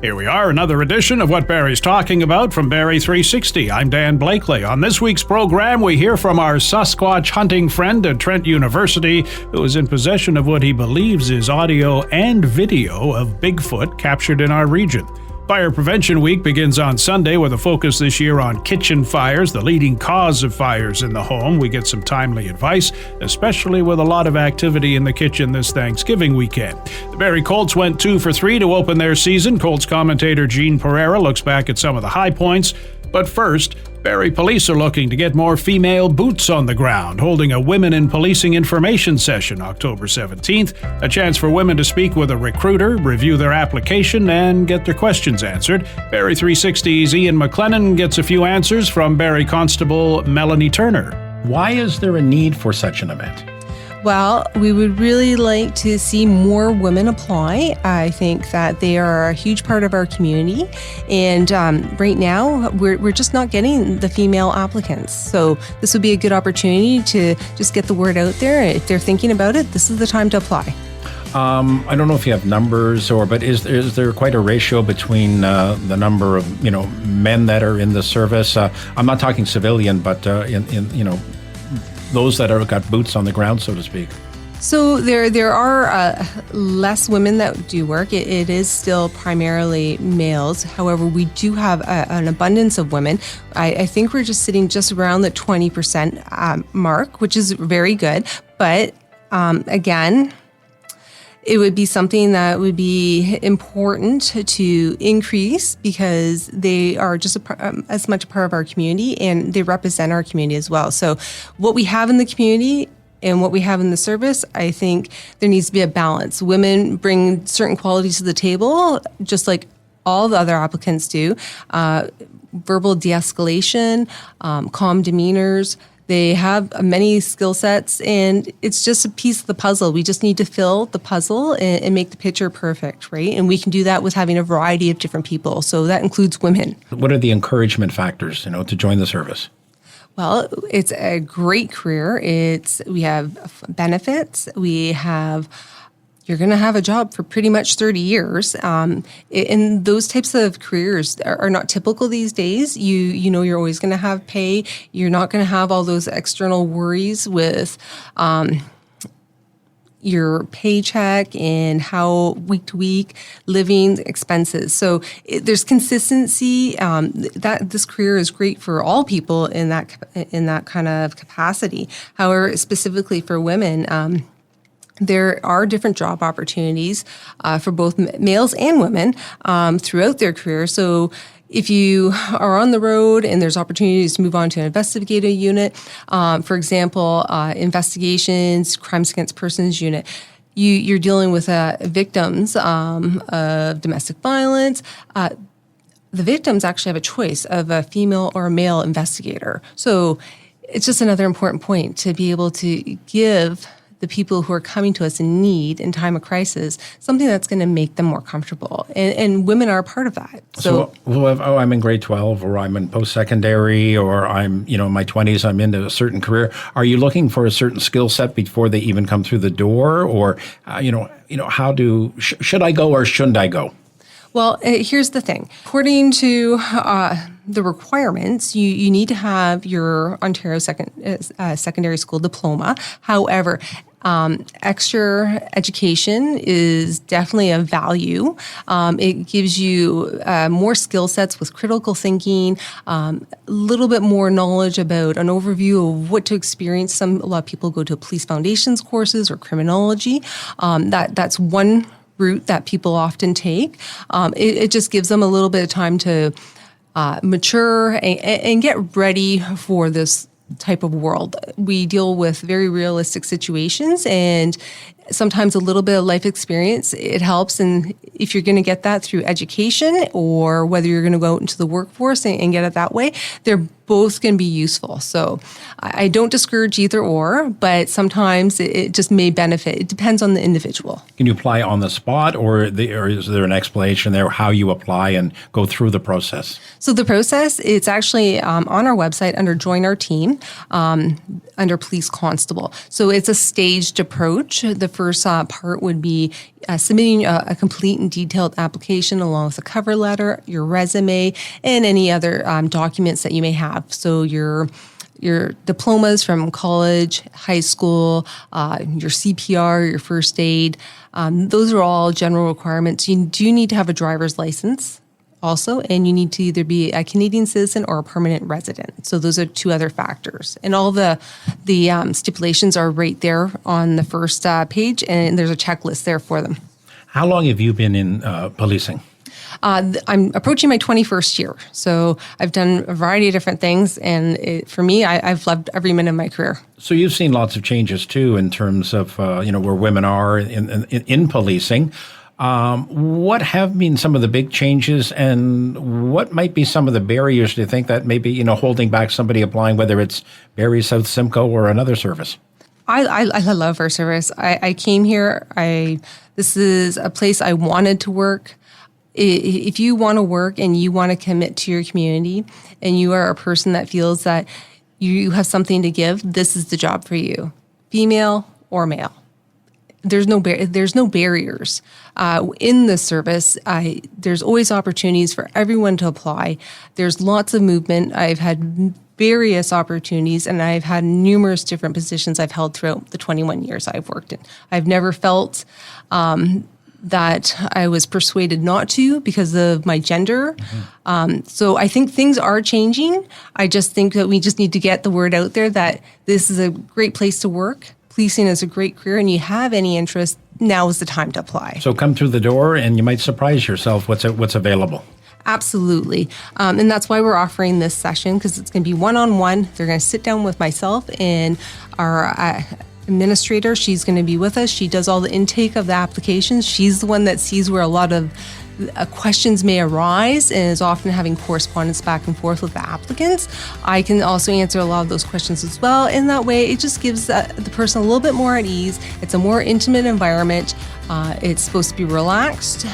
Here we are, another edition of What Barrie's Talking About from Barrie 360. I'm Dan Blakely. On this week's program, we hear from our Sasquatch hunting friend at Trent University, who is in possession of what he believes is audio and video of Bigfoot captured in our region. Fire Prevention Week begins on Sunday with a focus this year on kitchen fires, the leading cause of fires in the home. We get some timely advice, especially with a lot of activity in the kitchen this Thanksgiving weekend. The Barrie Colts went 2 for 3 to open their season. Colts commentator Gene Pereira looks back at some of the high points. But first, Barrie Police are looking to get more female boots on the ground, holding a Women in Policing information session October 17th, a chance for women to speak with a recruiter, review their application, and get their questions answered. Barrie 360's Ian MacLennan gets a few answers from Barrie Constable Melanie Turner. Why is there a need for such an event? Well, we would really like to see more women apply. I think that they are a huge part of our community. And right now, we're just not getting the female applicants. So this would be a good opportunity to just get the word out there. If they're thinking about it, this is the time to apply. I don't know if you have numbers, but is there quite a ratio between the number of men that are in the service? I'm not talking civilian, but in those that are got boots on the ground, so to speak. So there are less women that do work. It is still primarily males. However, we do have an abundance of women. I think we're just sitting just around the 20% mark, which is very good. But again, it would be something that would be important to increase because they are just as much a part of our community and they represent our community as well. So what we have in the community and what we have in the service, I think there needs to be a balance. Women bring certain qualities to the table, just like all the other applicants do. Verbal de-escalation, calm demeanors. They have many skill sets, and it's just a piece of the puzzle. We just need to fill the puzzle and make the picture perfect, right? And we can do that with having a variety of different people. So that includes women. What are the encouragement factors, to join the service? Well, it's a great career. We have benefits. You're going to have a job for pretty much 30 years. And those types of careers are not typical these days. You're always going to have pay. You're not going to have all those external worries with your paycheck and how week to week living expenses. So there's consistency. That this career is great for all people in that kind of capacity. However, specifically for women, there are different job opportunities for both males and women throughout their career. So if you are on the road and there's opportunities to move on to an investigative unit, for example, investigations, crimes against persons unit, you're dealing with victims of domestic violence. The victims actually have a choice of a female or a male investigator. So it's just another important point to be able to give the people who are coming to us in need in time of crisis, something that's going to make them more comfortable. And women are a part of that. So if I'm in grade 12 or I'm in post-secondary or I'm, in my 20s, I'm into a certain career. Are you looking for a certain skill set before they even come through the door? Or, should I go or shouldn't I go? Well, here's the thing. According to the requirements, you need to have your Ontario secondary school diploma. However, extra education is definitely a value. It gives you more skill sets with critical thinking, a little bit more knowledge about an overview of what to experience. A lot of people go to police foundations courses or criminology. That's one route that people often take. It just gives them a little bit of time to mature and get ready for this type of world. We deal with very realistic situations, and sometimes a little bit of life experience, it helps. And if you're going to get that through education or whether you're going to go out into the workforce and get it that way, they're both going to be useful. So I don't discourage either or, but sometimes it just may benefit. It depends on the individual. Can you apply on the spot, or is there an explanation there how you apply and go through the process? So the process, it's actually on our website under Join Our Team, under Police Constable. So it's a staged approach. The first part would be submitting a complete and detailed application along with a cover letter, your resume, and any other documents that you may have. So your diplomas from college, high school, your CPR, your first aid, those are all general requirements. You do need to have a driver's license also, and you need to either be a Canadian citizen or a permanent resident. So those are two other factors. And all the stipulations are right there on the first page, and there's a checklist there for them. How long have you been in policing? I'm approaching my 21st year. So I've done a variety of different things, and for me, I've loved every minute of my career. So you've seen lots of changes, too, in terms of where women are in policing. What have been some of the big changes, and what might be some of the barriers, do you think, that may be, holding back somebody applying, whether it's Barrie, South Simcoe, or another service? I love our service. I came here. This is a place I wanted to work. If you want to work and you want to commit to your community, and you are a person that feels that you have something to give, this is the job for you, female or male. There's no barriers in the service. There's always opportunities for everyone to apply. There's lots of movement. I've had various opportunities, and I've had numerous different positions I've held throughout the 21 years I've worked in. I've never felt that I was persuaded not to because of my gender. So I think things are changing. I just think that we just need to get the word out there that this is a great place to work. Policing is a great career, and you have any interest, now is the time to apply. So come through the door, and you might surprise yourself what's available. Absolutely. And that's why we're offering this session, because it's going to be one-on-one. They're going to sit down with myself and our administrator. She's going to be with us. She does all the intake of the applications. She's the one that sees where a lot of questions may arise and is often having correspondence back and forth with the applicants. I can also answer a lot of those questions as well. And that way, it just gives the person a little bit more at ease. It's a more intimate environment. It's supposed to be relaxed.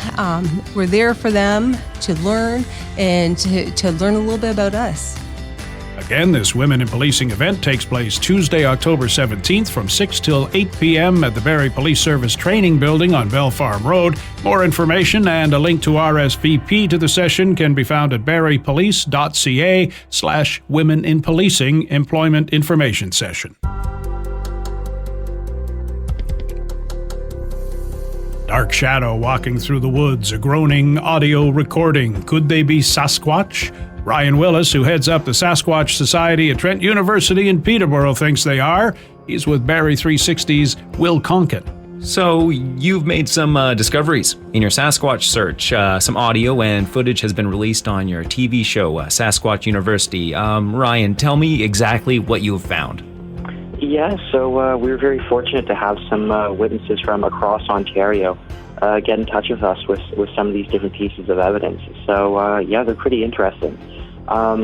We're there for them to learn and to learn a little bit about us. Again, this Women in Policing event takes place Tuesday, October 17th from 6 till 8 p.m. at the Barrie Police Service Training Building on Bell Farm Road. More information and a link to RSVP to the session can be found at barriepolice.ca/Women in Policing Employment Information Session. Dark shadow walking through the woods, a groaning audio recording. Could they be Sasquatch? Ryan Willis, who heads up the Sasquatch Society at Trent University in Peterborough, thinks they are. He's with Barrie 360's Will Konken. So you've made some discoveries in your Sasquatch search. Some audio and footage has been released on your TV show, Sasquatch University. Ryan, tell me exactly what you have found. Yeah, so we were very fortunate to have some witnesses from across Ontario get in touch with us with some of these different pieces of evidence. So, yeah, they're pretty interesting. I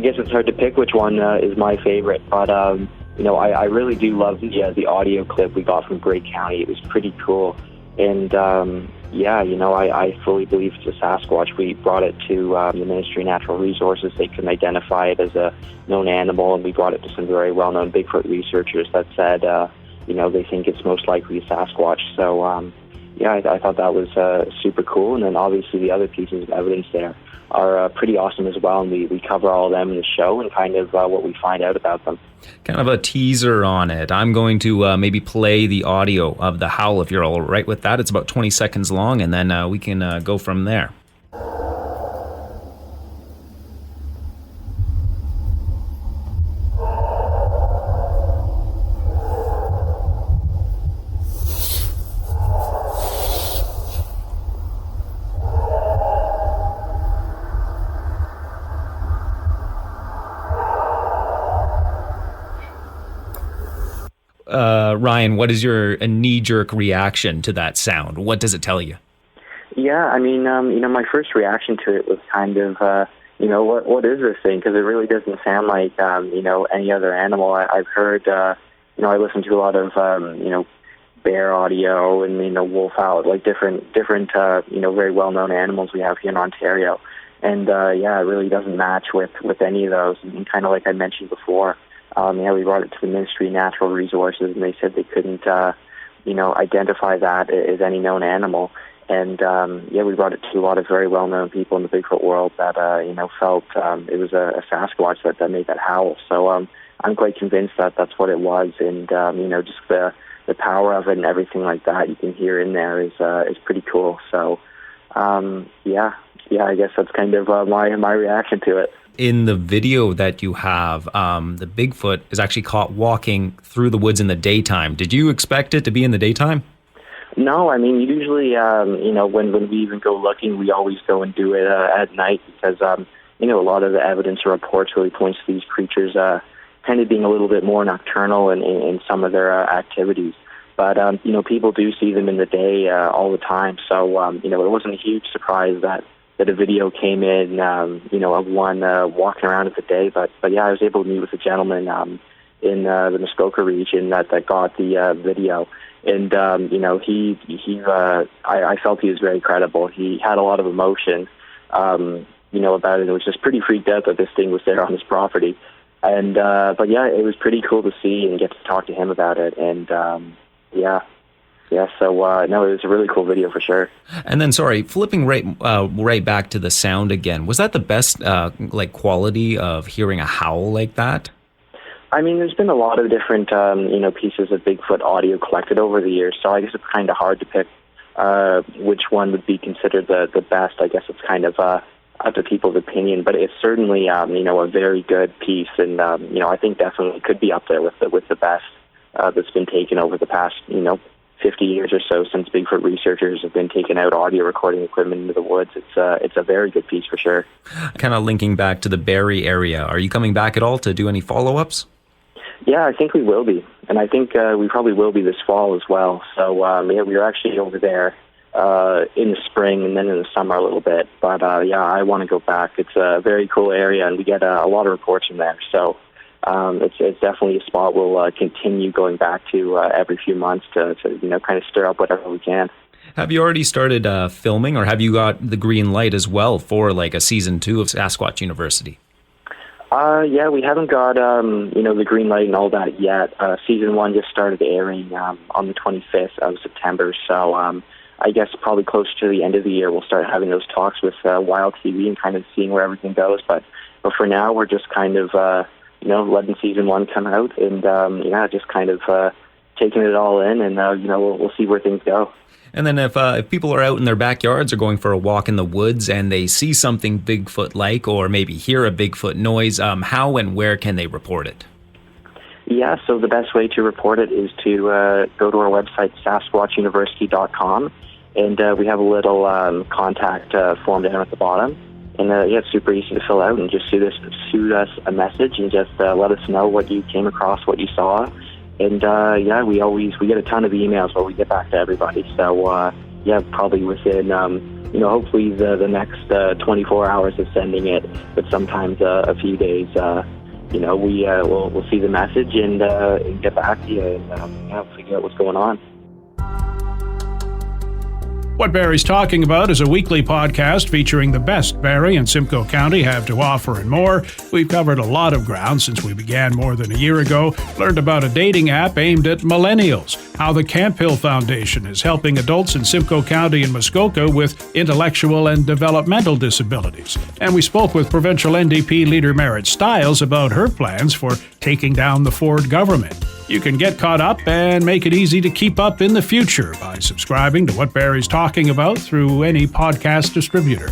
guess it's hard to pick which one is my favorite, but, I really do love the audio clip we got from Barrie County. It was pretty cool. And, I fully believe it's a Sasquatch. We brought it to the Ministry of Natural Resources. They couldn't identify it as a known animal, and we brought it to some very well-known Bigfoot researchers that said, they think it's most likely a Sasquatch. So, I thought that was super cool. And then obviously the other pieces of evidence there are pretty awesome as well, and we cover all of them in the show and kind of what we find out about them. Kind of a teaser on it. I'm going to maybe play the audio of the howl if you're all right with that. It's about 20 seconds long, and then we can go from there. Ryan, what is your knee-jerk reaction to that sound? What does it tell you? Yeah, I mean, my first reaction to it was kind of, what is this thing? Because it really doesn't sound like, any other animal. I've heard, I listen to a lot of, bear audio and, wolf out, like different, very well-known animals we have here in Ontario. And, it really doesn't match with any of those. And kind of like I mentioned before, We brought it to the Ministry of Natural Resources, and they said they couldn't, identify that as any known animal. And, we brought it to a lot of very well-known people in the Bigfoot world that, felt it was a Sasquatch that made that howl. So I'm quite convinced that that's what it was. And, just the power of it and everything like that you can hear in there is pretty cool. So, I guess that's kind of my reaction to it. In the video that you have, the Bigfoot is actually caught walking through the woods in the daytime. Did you expect it to be in the daytime? No, I mean, usually, when we even go looking, we always go and do it at night because, a lot of the evidence or reports really points to these creatures kind of being a little bit more nocturnal in some of their activities. But, people do see them in the day all the time. So, it wasn't a huge surprise that a video came in, of one walking around in the day. But I was able to meet with a gentleman in the Muskoka region that got the video. And, I felt he was very credible. He had a lot of emotion, about it. It was just pretty freaked out that this thing was there on his property. And, it was pretty cool to see and get to talk to him about it. And, so it was a really cool video for sure. And then, flipping right back to the sound again, was that the best, quality of hearing a howl like that? I mean, there's been a lot of different, pieces of Bigfoot audio collected over the years, so I guess it's kind of hard to pick which one would be considered the best. I guess it's kind of up to people's opinion, but it's certainly, a very good piece, and, I think definitely could be up there with the best that's been taken over the past, 50 years or so since Bigfoot researchers have been taking out audio recording equipment into the woods. It's a very good piece for sure. Kind of linking back to the Barrie area, are you coming back at all to do any follow-ups? Yeah, I think we will be. And I think we probably will be this fall as well. So, we were actually over there in the spring and then in the summer a little bit. But, I want to go back. It's a very cool area, and we get a lot of reports from there. So it's definitely a spot we'll continue going back to every few months to kind of stir up whatever we can. Have you already started filming, or have you got the green light as well for a season 2 of Sasquatch University? We haven't got, the green light and all that yet. Season 1 just started airing on the 25th of September, so I guess probably close to the end of the year we'll start having those talks with Wild TV and kind of seeing where everything goes. But for now, we're just kind of, letting Season 1 come out and, just kind of taking it all in and, we'll see where things go. And then if people are out in their backyards or going for a walk in the woods and they see something Bigfoot-like or maybe hear a Bigfoot noise, how and where can they report it? Yeah, so the best way to report it is to go to our website, sasquatchuniversity.com, and we have a little contact form down at the bottom. And it's super easy to fill out and just shoot us a message and just let us know what you came across, what you saw. And, we get a ton of emails where we get back to everybody. So, probably within, hopefully the next 24 hours of sending it, but sometimes a few days, we'll see the message and get back to you and figure out what's going on. What Barrie's Talking About is a weekly podcast featuring the best Barrie and Simcoe County have to offer and more. We've covered a lot of ground since we began more than a year ago, learned about a dating app aimed at millennials, how the Camp Hill Foundation is helping adults in Simcoe County and Muskoka with intellectual and developmental disabilities. And we spoke with provincial NDP leader Merritt Stiles about her plans for taking down the Ford government. You can get caught up and make it easy to keep up in the future by subscribing to What Barrie's Talking About through any podcast distributor.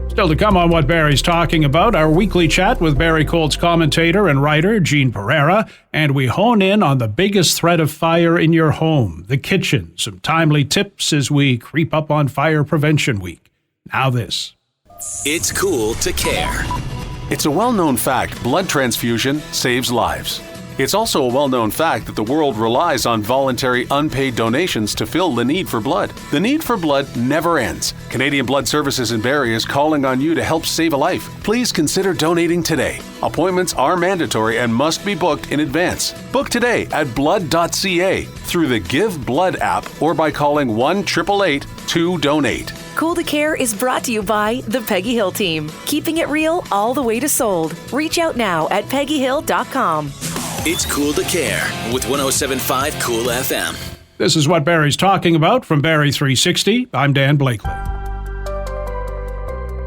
Still to come on What Barrie's Talking About, our weekly chat with Barrie Colts commentator and writer Gene Pereira, and we hone in on the biggest threat of fire in your home, the kitchen. Some timely tips as we creep up on Fire Prevention Week. Now this. It's cool to care. It's a well-known fact blood transfusion saves lives. It's also a well-known fact that the world relies on voluntary unpaid donations to fill the need for blood. The need for blood never ends. Canadian Blood Services in Barrie is calling on you to help save a life. Please consider donating today. Appointments are mandatory and must be booked in advance. Book today at blood.ca through the Give Blood app or by calling 1-888-2-DONATE. Cool to Care is brought to you by the Peggy Hill team, keeping it real all the way to sold. Reach out now at peggyhill.com. It's Cool to Care with 107.5 Cool FM. This is what Barrie's talking about from Barrie 360. I'm Dan Blakely.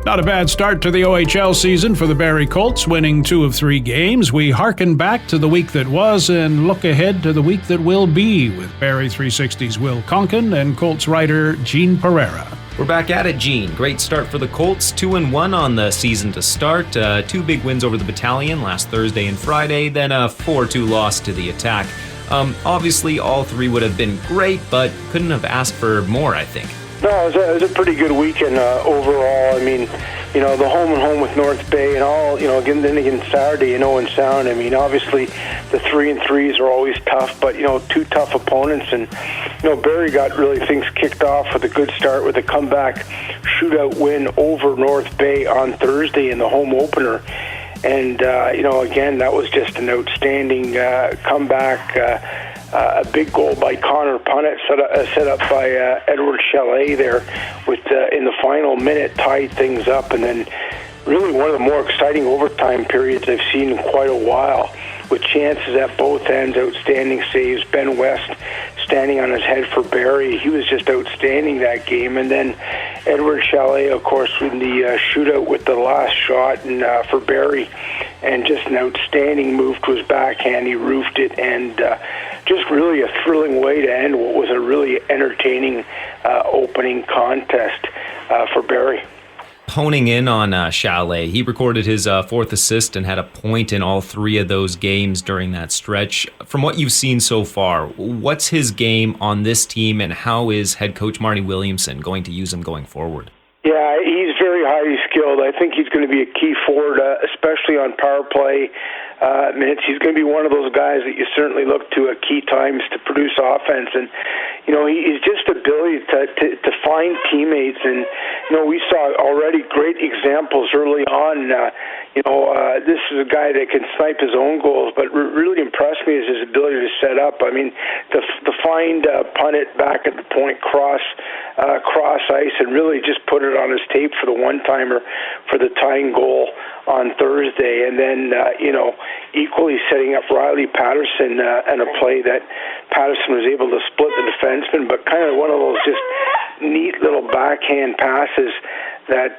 Not a bad start to the OHL season for the Barrie Colts, winning 2 of 3 games. We hearken back to the week that was and look ahead to the week that will be with Barrie 360's Will Konken and Colts writer Gene Pereira. We're back at it, Gene. Great start for the Colts. 2-1 on the season to start. 2 big wins over the Battalion last Thursday and Friday, then a 4-2 loss to the Attack. Obviously, all 3 would have been great, but couldn't have asked for more, I think. No, it was a pretty good weekend overall. I mean, the home and home with North Bay and all, again Saturday, in Sound. I mean, obviously the 3-3s are always tough, but, 2 tough opponents. And, Barrie got really things kicked off with a good start with a comeback shootout win over North Bay on Thursday in the home opener. And, again, that was just an outstanding comeback. A big goal by Connor Punnett, set up by Edward Chalet there, with in the final minute tied things up, and then really one of the more exciting overtime periods I've seen in quite a while, with chances at both ends, outstanding saves. Ben West standing on his head for Barrie. He was just outstanding that game. And then Edward Chalet, of course, in the shootout with the last shot and for Barrie, and just an outstanding move to his backhand. He roofed it, and just really a thrilling way to end what was a really entertaining opening contest for Barrie. Honing in on Chalet, he recorded his 4th assist and had a point in all 3 of those games during that stretch. From what you've seen so far, what's his game on this team, and how is head coach Marty Williamson going to use him going forward? Yeah, he's very highly skilled. I think he's going to be a key forward, especially on power play minutes. He's going to be one of those guys that you certainly look to at key times to produce offense. And, he's just ability to find teammates. And, we saw already great examples early on. This is a guy that can snipe his own goals, but really impressed me is his ability to set up. I mean, to find Punnett back at the point, cross ice, and really just put it on his tape for the one-timer for the tying goal on Thursday. And then, equally setting up Riley Patterson and a play that Patterson was able to split the defenseman, but kind of one of those just neat little backhand passes that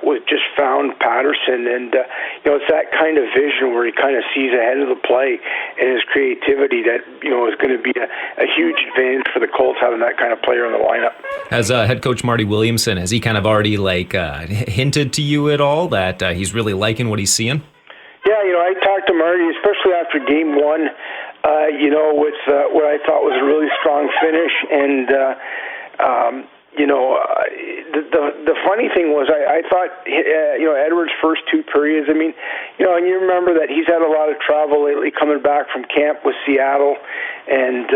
was just found Patterson. And, it's that kind of vision where he kind of sees ahead of the play and his creativity that, is going to be a huge advantage for the Colts, having that kind of player in the lineup. As head coach Marty Williamson, has he kind of already hinted to you at all that he's really liking what he's seeing? Yeah, I talked to Marty, especially after game 1, with what I thought was a really strong finish. And, the funny thing was I thought, Edward's first 2 periods, I mean, and you remember that he's had a lot of travel lately coming back from camp with Seattle and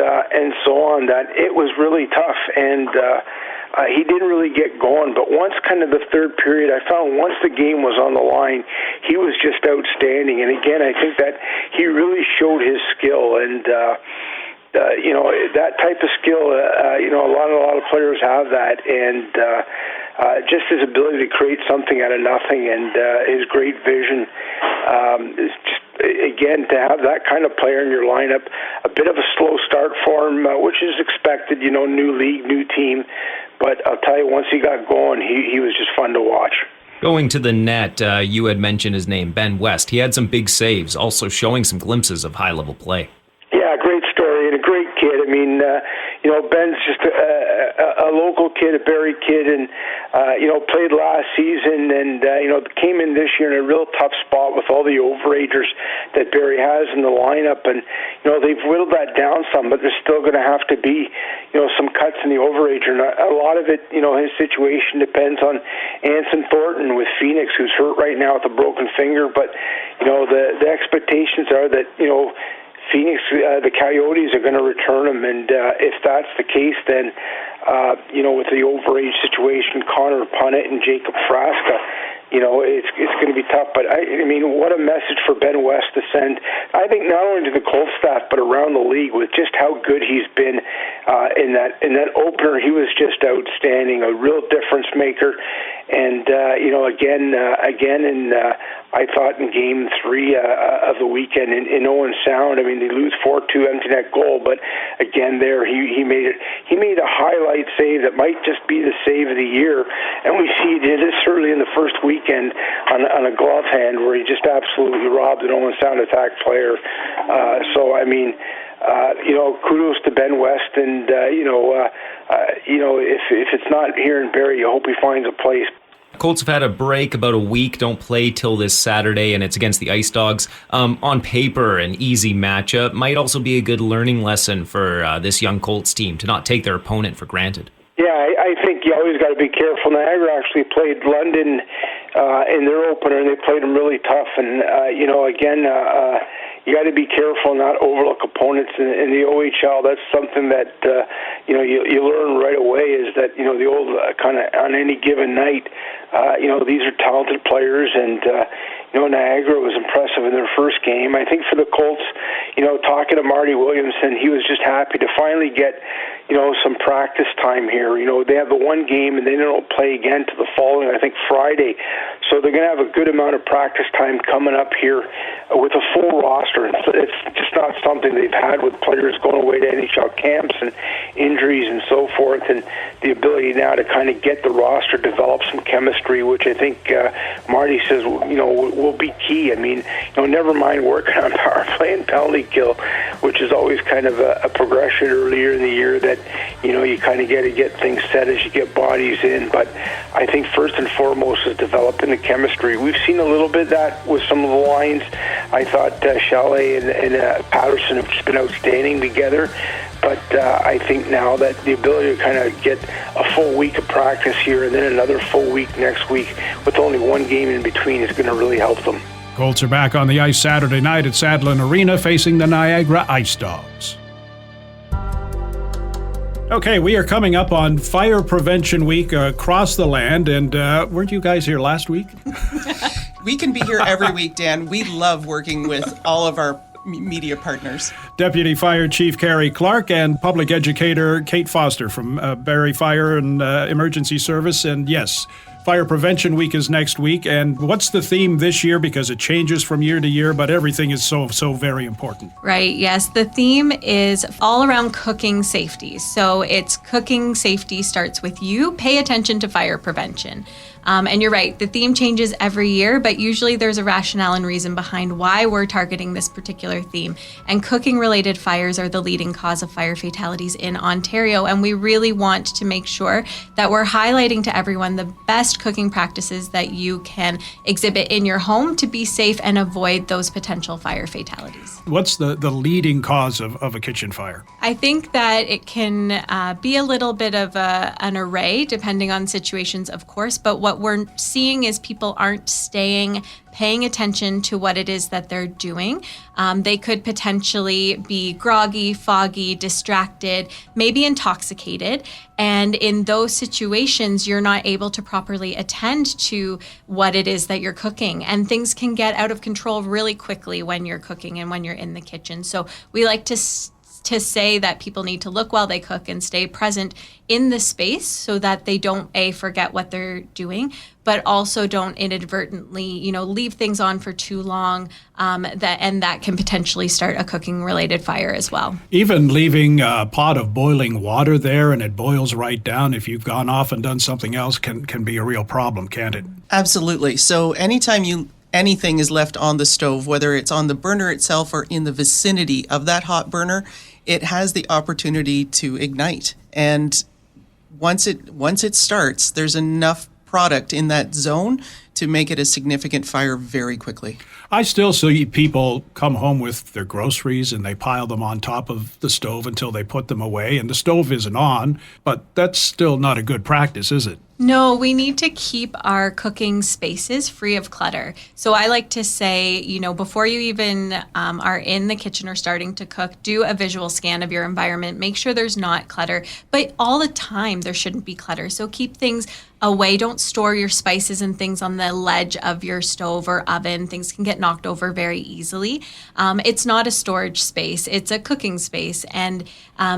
so on, that it was really tough. And, he didn't really get going, but once kind of the 3rd period, I found once the game was on the line, he was just outstanding. And again, I think that he really showed his skill, and that type of skill, a lot of players have that, and just his ability to create something out of nothing, and his great vision is just, again, to have that kind of player in your lineup. A bit of a slow start for him, which is expected, new league, new team. But I'll tell you, once he got going, he was just fun to watch. Going to the net, you had mentioned his name, Ben West. He had some big saves, also showing some glimpses of high-level play. Yeah, great story and a great kid. I mean, Ben's just a local kid, a Barrie kid, and, played last season and, came in this year in a real tough spot with all the overagers that Barrie has in the lineup. And, they've whittled that down some, but there's still going to have to be, some cuts in the overager. And a lot of it, his situation depends on Anson Thornton with Phoenix, who's hurt right now with a broken finger. But, the expectations are that, Phoenix, the Coyotes are going to return him, and if that's the case, then with the overage situation, Connor Punnett and Jacob Frasca, it's going to be tough. But I mean, what a message for Ben West to send. I think not only to the Colts staff but around the league with just how good he's been in that opener, he was just outstanding, a real difference maker. And I thought in Game 3 of the weekend in Owen Sound, I mean, they lose 4-2 empty net goal, but again there he made it. He made a highlight save that might just be the save of the year, and we see he did this early in the first weekend on a glove hand where he just absolutely robbed an Owen Sound attack player. Kudos to Ben West, and if it's not here in Barrie, I hope he finds a place. Colts have had a break about a week, don't play till this Saturday, and it's against the Ice Dogs. On paper, an easy matchup. Might also be a good learning lesson for this young Colts team to not take their opponent for granted. Yeah, I think you always got to be careful. Niagara actually played London in their opener, and they played them really tough. And, you got to be careful and not overlook opponents in the OHL. That's something that, you learn right away is that, the old kind of on any given night, these are talented players, and, Niagara was impressive in their first game. I think for the Colts, talking to Marty Williamson, he was just happy to finally get, some practice time here. They have the one game and they don't play again till the following, I think, Friday. So they're going to have a good amount of practice time coming up here with a full roster. It's just not something they've had with players going away to NHL camps and injuries and so forth, and the ability now to kind of get the roster, develop some chemistry, which I think Marty says, will be key. I mean, never mind working on power play and penalty kill, which is always kind of a progression earlier in the year that, you kind of get things set as you get bodies in. But I think first and foremost is developing the chemistry. We've seen a little bit of that with some of the lines. I thought Chalet and Patterson have just been outstanding together. But I think now that the ability to kind of get a full week of practice here and then another full week next week with only one game in between is going to really help them. Colts are back on the ice Saturday night at Sadlin Arena facing the Niagara Ice Dogs. Okay, we are coming up on Fire Prevention Week across the land, and weren't you guys here last week? We can be here every week, Dan. We love working with all of our media partners. Deputy Fire Chief Carrie Clark and Public Educator Kate Foster from Barrie Fire and Emergency Service. And yes, Fire Prevention Week is next week. And what's the theme this year? Because it changes from year to year, but everything is so very important. Right, yes. The theme is all around cooking safety. So it's cooking safety starts with you. Pay attention to fire prevention. And you're right, the theme changes every year, but usually there's a rationale and reason behind why we're targeting this particular theme. And cooking-related fires are the leading cause of fire fatalities in Ontario, and we really want to make sure that we're highlighting to everyone the best cooking practices that you can exhibit in your home to be safe and avoid those potential fire fatalities. What's the leading cause of a kitchen fire? I think that it can be a little bit of an array, depending on situations, of course, but what we're seeing is people aren't paying attention to what it is that they're doing. They could potentially be groggy, foggy, distracted, maybe intoxicated. And in those situations, you're not able to properly attend to what it is that you're cooking. And things can get out of control really quickly when you're cooking and when you're in the kitchen. So we like to say that people need to look while they cook and stay present in the space so that they don't forget what they're doing, but also don't inadvertently, leave things on for too long, that can potentially start a cooking related fire as well. Even leaving a pot of boiling water there and it boils right down, if you've gone off and done something else, can be a real problem, can't it? Absolutely. So anytime anything is left on the stove, whether it's on the burner itself or in the vicinity of that hot burner, it has the opportunity to ignite. And once it starts, there's enough product in that zone to make it a significant fire very quickly. I still see people come home with their groceries and they pile them on top of the stove until they put them away, and the stove isn't on, but that's still not a good practice, is it? No, we need to keep our cooking spaces free of clutter. So I like to say, before you even are in the kitchen or starting to cook, do a visual scan of your environment. Make sure there's not clutter, but all the time there shouldn't be clutter. So keep things away. Don't store your spices and things on the ledge of your stove or oven. Things can get knocked over very easily. It's not a storage space, it's a cooking space. And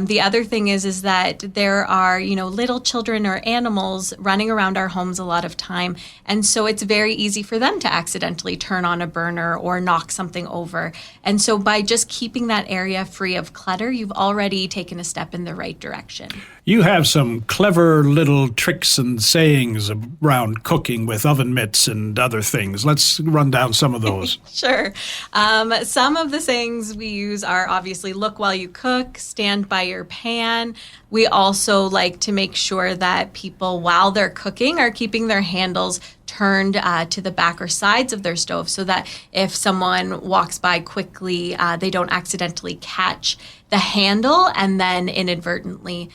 the other thing is that there are, little children or animals running around our homes a lot of time. And so it's very easy for them to accidentally turn on a burner or knock something over. And so by just keeping that area free of clutter, you've already taken a step in the right direction. You have some clever little tricks and sayings around cooking with oven mitts and other things. Let's run down some of those. Sure. Some of the sayings we use are obviously look while you cook, stand by your pan. We also like to make sure that people, while they're cooking, are keeping their handles turned to the back or sides of their stove so that if someone walks by quickly, they don't accidentally catch the handle and then inadvertently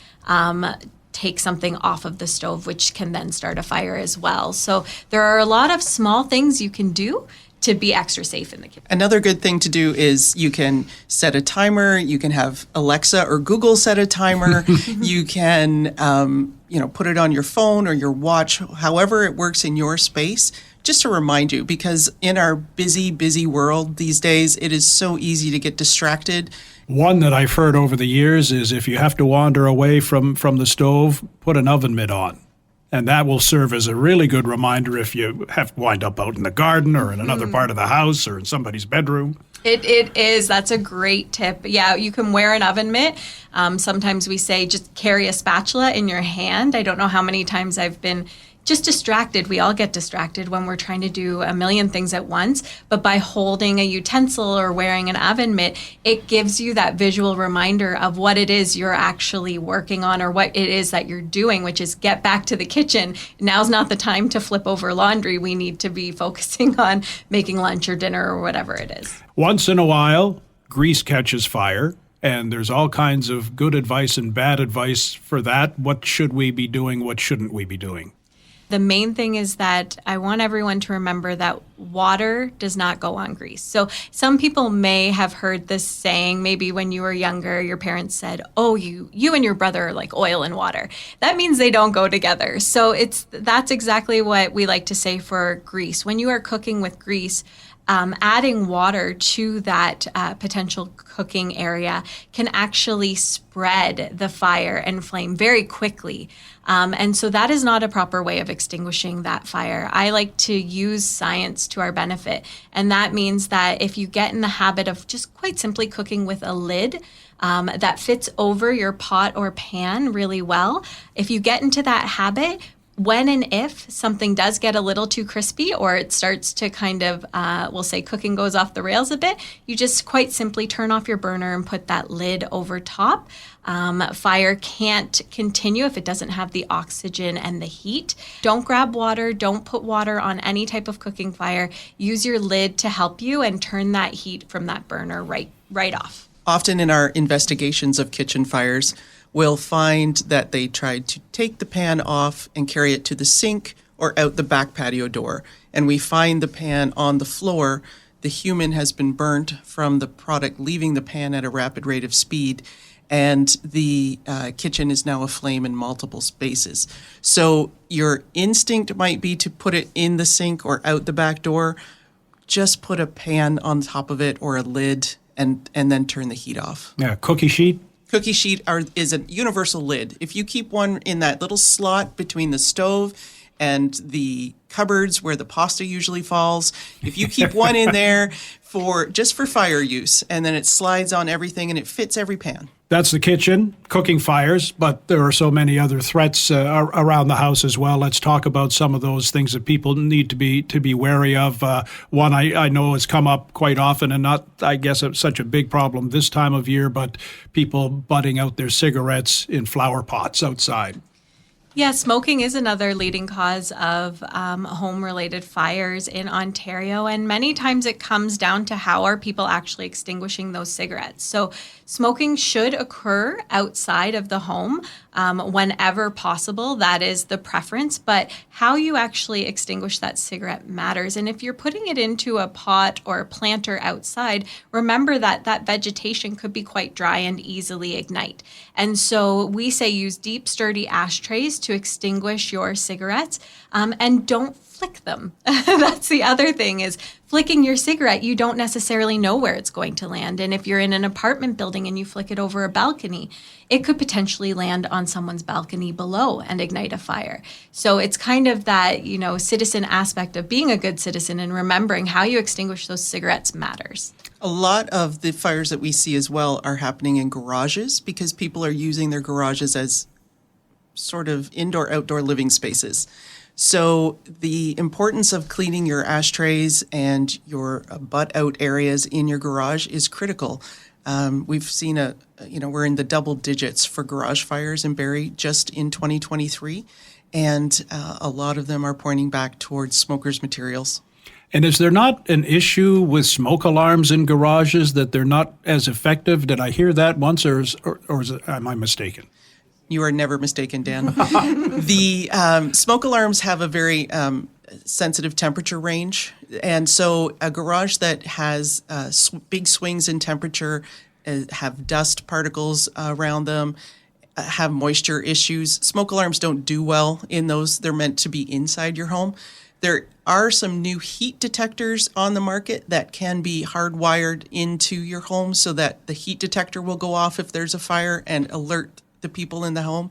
take something off of the stove, which can then start a fire as well. So there are a lot of small things you can do to be extra safe in the kitchen. Another good thing to do is you can set a timer. You can have Alexa or Google set a timer. You can, put it on your phone or your watch, however it works in your space, just to remind you, because in our busy world these days, it is so easy to get distracted. One that I've heard over the years is if you have to wander away from the stove, put an oven mitt on. And that will serve as a really good reminder if you have to wind up out in the garden or in another part of the house or in somebody's bedroom. It is. That's a great tip. Yeah, you can wear an oven mitt. Sometimes we say just carry a spatula in your hand. I don't know how many times I've been just distracted. We all get distracted when we're trying to do a million things at once. But by holding a utensil or wearing an oven mitt, it gives you that visual reminder of what it is you're actually working on or what it is that you're doing, which is get back to the kitchen. Now's not the time to flip over laundry. We need to be focusing on making lunch or dinner or whatever it is. Once in a while, grease catches fire. And there's all kinds of good advice and bad advice for that. What should we be doing? What shouldn't we be doing? The main thing is that I want everyone to remember that water does not go on grease. So some people may have heard this saying, maybe when you were younger, your parents said, oh, you and your brother are like oil and water. That means they don't go together. So that's exactly what we like to say for grease. When you are cooking with grease, adding water to that potential cooking area can actually spread the fire and flame very quickly. And so that is not a proper way of extinguishing that fire. I like to use science to our benefit. And that means that if you get in the habit of just quite simply cooking with a lid that fits over your pot or pan really well, if you get into that habit, when and if something does get a little too crispy or it starts to kind of, we'll say cooking goes off the rails a bit, you just quite simply turn off your burner and put that lid over top. Fire can't continue if it doesn't have the oxygen and the heat. Don't grab water. Don't put water on any type of cooking fire. Use your lid to help you and turn that heat from that burner right off. Often in our investigations of kitchen fires, we'll find that they tried to take the pan off and carry it to the sink or out the back patio door. And we find the pan on the floor. The human has been burnt from the product leaving the pan at a rapid rate of speed. And the kitchen is now aflame in multiple spaces. So your instinct might be to put it in the sink or out the back door. Just put a pan on top of it or a lid and then turn the heat off. Yeah, cookie sheet. Cookie sheet is a universal lid. If you keep one in that little slot between the stove and the cupboards where the pasta usually falls, if you keep one in there just for fire use, and then it slides on everything and it fits every pan. That's the kitchen, cooking fires, but there are so many other threats around the house as well. Let's talk about some of those things that people need to be wary of. One I know has come up quite often and not, I guess, such a big problem this time of year, but people butting out their cigarettes in flower pots outside. Yeah, smoking is another leading cause of home-related fires in Ontario, and many times it comes down to how are people actually extinguishing those cigarettes. So smoking should occur outside of the home whenever possible. That is the preference, but how you actually extinguish that cigarette matters. And if you're putting it into a pot or a planter outside, remember that that vegetation could be quite dry and easily ignite. And so we say use deep, sturdy ashtrays to extinguish your cigarettes, and don't flick them. That's the other thing, is flicking your cigarette, you don't necessarily know where it's going to land. And if you're in an apartment building and you flick it over a balcony, it could potentially land on someone's balcony below and ignite a fire. So it's kind of that, citizen aspect of being a good citizen and remembering how you extinguish those cigarettes matters. A lot of the fires that we see as well are happening in garages because people are using their garages as sort of indoor-outdoor living spaces. So the importance of cleaning your ashtrays and your butt-out areas in your garage is critical. We've seen we're in the double digits for garage fires in Barrie just in 2023, and a lot of them are pointing back towards smokers' materials. And is there not an issue with smoke alarms in garages that they're not as effective? Did I hear that once, or am I mistaken? You are never mistaken, Dan. The smoke alarms have a very sensitive temperature range. And so a garage that has big swings in temperature, have dust particles around them, have moisture issues, smoke alarms don't do well in those. They're meant to be inside your home. There are some new heat detectors on the market that can be hardwired into your home so that the heat detector will go off if there's a fire and alert the people in the home.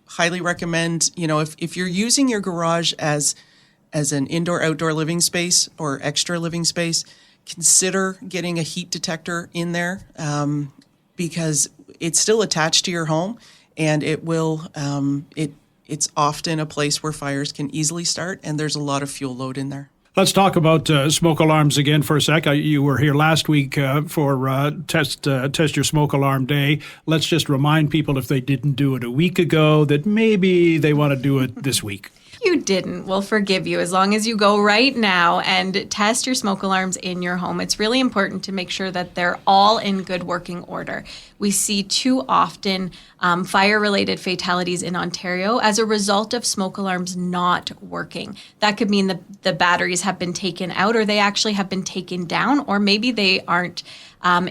Highly recommend, if you're using your garage as an indoor-outdoor living space or extra living space, consider getting a heat detector in there because it's still attached to your home, and it will it's often a place where fires can easily start, and there's a lot of fuel load in there. Let's talk about smoke alarms again for a sec. You were here last week for Test Your Smoke Alarm Day. Let's just remind people, if they didn't do it a week ago, that maybe they want to do it this week. You didn't, we'll forgive you as long as you go right now and test your smoke alarms in your home. It's really important to make sure that they're all in good working order. We see too often fire-related fatalities in Ontario as a result of smoke alarms not working. That could mean the batteries have been taken out, or they actually have been taken down, or maybe they aren't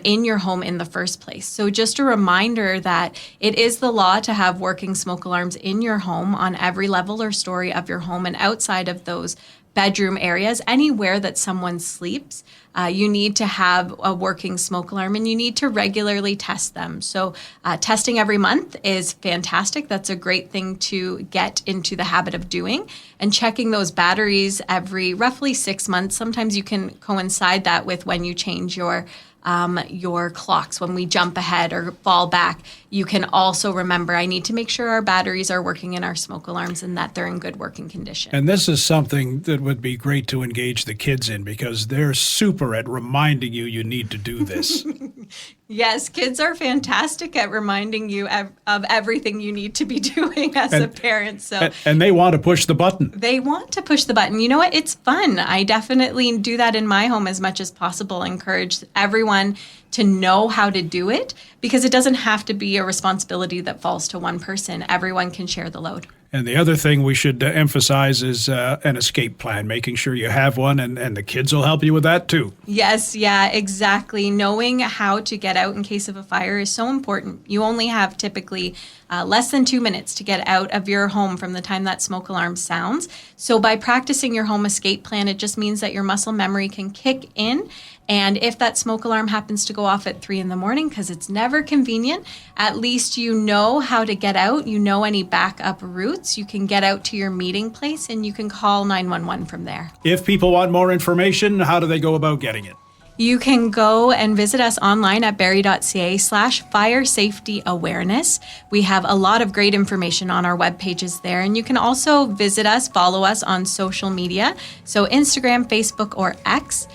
in your home in the first place. So just a reminder that it is the law to have working smoke alarms in your home on every level or story of your home, and outside of those bedroom areas, anywhere that someone sleeps, you need to have a working smoke alarm, and you need to regularly test them. So testing every month is fantastic. That's a great thing to get into the habit of doing, and checking those batteries every roughly 6 months. Sometimes you can coincide that with when you change your clocks. When we jump ahead or fall back, you can also remember, I need to make sure our batteries are working in our smoke alarms and that they're in good working condition. And this is something that would be great to engage the kids in, because they're super at reminding you need to do this. Yes, kids are fantastic at reminding you of everything you need to be doing as a parent. And they want to push the button. They want to push the button. You know what? It's fun. I definitely do that in my home as much as possible. Encourage everyone to know how to do it, because it doesn't have to be a responsibility that falls to one person. Everyone can share the load. And the other thing we should emphasize is an escape plan, making sure you have one, and the kids will help you with that too. Yes, yeah, exactly. Knowing how to get out in case of a fire is so important. You only have typically less than 2 minutes to get out of your home from the time that smoke alarm sounds. So by practicing your home escape plan, it just means that your muscle memory can kick in. And if that smoke alarm happens to go off at 3 a.m, because it's never convenient, at least you know how to get out. You know any backup routes. You can get out to your meeting place, and you can call 911 from there. If people want more information, how do they go about getting it? You can go and visit us online at barrie.ca/fire safety awareness. We have a lot of great information on our web pages there. And you can also visit us, follow us on social media. So Instagram, Facebook, or X.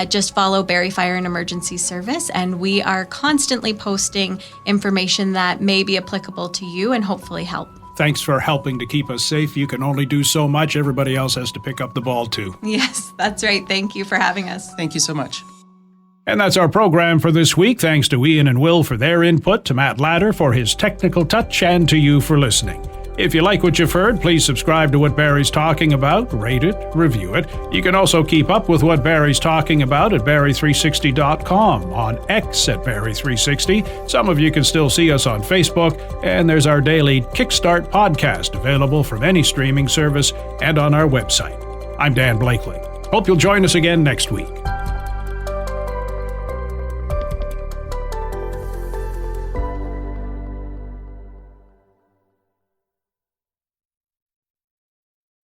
Just follow Barrie Fire and Emergency Service. And we are constantly posting information that may be applicable to you and hopefully help. Thanks for helping to keep us safe. You can only do so much. Everybody else has to pick up the ball too. Yes, that's right. Thank you for having us. Thank you so much. And that's our program for this week. Thanks to Ian and Will for their input, to Matt Ladder for his technical touch, and to you for listening. If you like what you've heard, please subscribe to What Barrie's Talking About, rate it, review it. You can also keep up with What Barrie's Talking About at Barrie360.com, on X at Barrie360. Some of you can still see us on Facebook, and there's our daily Kickstart podcast available from any streaming service and on our website. I'm Dan Blakely. Hope you'll join us again next week.